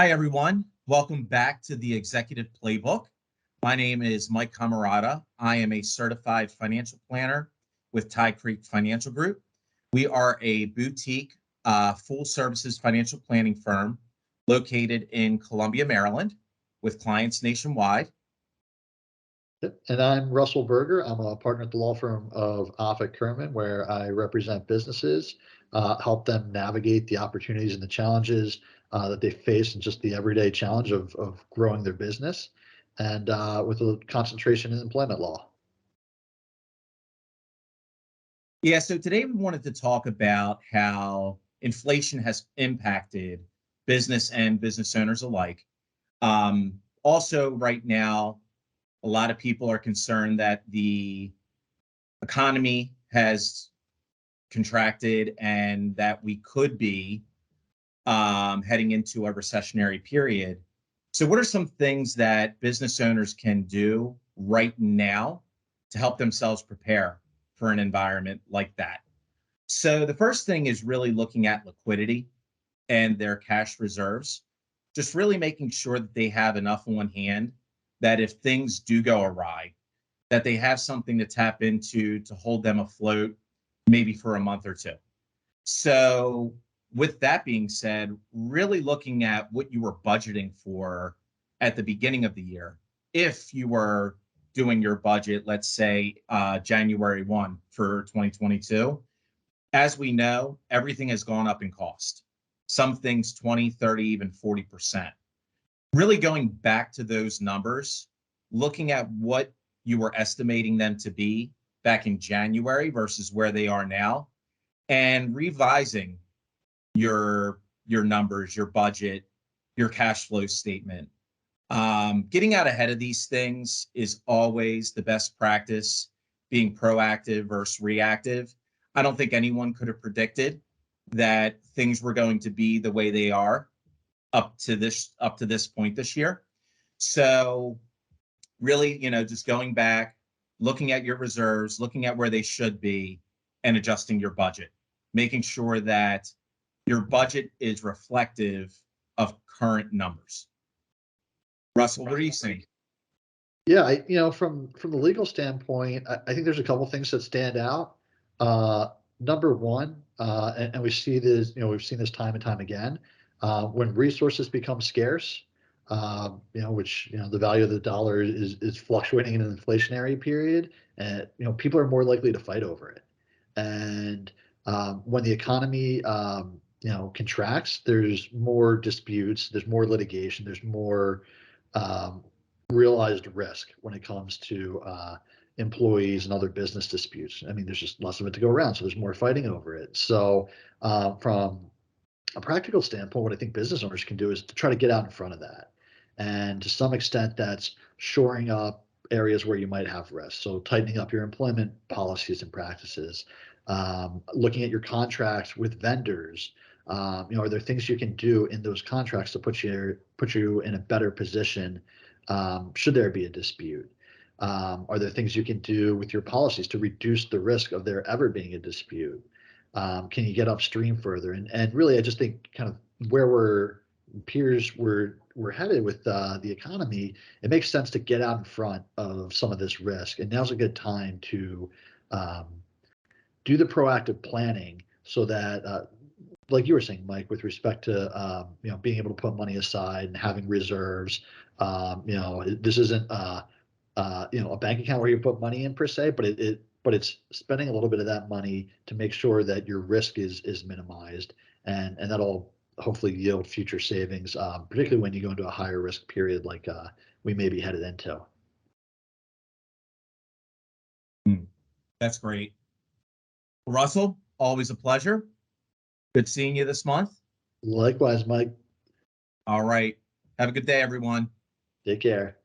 Hi, everyone. Welcome back to the Executive Playbook. My name is Mike Camarata. I am a certified financial planner with Tie Creek Financial Group. We are a boutique full services financial planning firm located in Columbia, Maryland, with clients nationwide. And I'm Russell Berger. I'm a partner at the law firm of Offit Kurman, where I represent businesses, help them navigate the opportunities and the challenges that they face, and just the everyday challenge of growing their business, and with a concentration in employment law. Yeah, so today we wanted to talk about how inflation has impacted business and business owners alike. Also, right now, a lot of people are concerned that the economy has contracted and that we could be heading into a recessionary period. So, what are some things that business owners can do right now to help themselves prepare for an environment like that? So, the first thing is really looking at liquidity and their cash reserves, just really making sure that they have enough on hand that if things do go awry, that they have something to tap into to hold them afloat, maybe for a month or two. So, with that being said, really looking at what you were budgeting for at the beginning of the year. If you were doing your budget, let's say January 1 for 2022, as we know, everything has gone up in cost. Some things 20, 30, even 40%. Really going back to those numbers, looking at what you were estimating them to be back in January versus where they are now, and revising your numbers, your budget, your cash flow statement. Getting out ahead of these things is always the best practice. Being proactive versus reactive. I don't think anyone could have predicted that things were going to be the way they are up to this point this year. So really, just going back, looking at your reserves, looking at where they should be, and adjusting your budget, making sure that your budget is reflective of current numbers. Russell, what are you saying? Yeah, from the legal standpoint, I think there's a couple things that stand out. Number one, and we see this, we've seen this time and time again, when resources become scarce, which the value of the dollar is fluctuating in an inflationary period, and people are more likely to fight over it. And when the economy contracts, there's more disputes, there's more litigation, there's more um, realized risk when it comes to employees and other business disputes. I mean, there's just less of it to go around, so there's more fighting over it. So, from a practical standpoint, what I think business owners can do is to try to get out in front of that. And to some extent, that's shoring up areas where you might have risk. So, tightening up your employment policies and practices, looking at your contracts with vendors. Are there things you can do in those contracts to put you in a better position should there be a dispute? Are there things you can do with your policies to reduce the risk of there ever being a dispute? Can you get upstream further? And really, I just think kind of where we're headed with the economy, it makes sense to get out in front of some of this risk. And now's a good time to um, do the proactive planning so that, like you were saying, Mike, with respect to being able to put money aside and having reserves. This isn't a bank account where you put money in per se, but it's spending a little bit of that money to make sure that your risk is minimized, and that'll hopefully yield future savings, particularly when you go into a higher risk period like we may be headed into. That's great. Russell, always a pleasure. Good seeing you this month. Likewise, Mike. All right. Have a good day, everyone. Take care.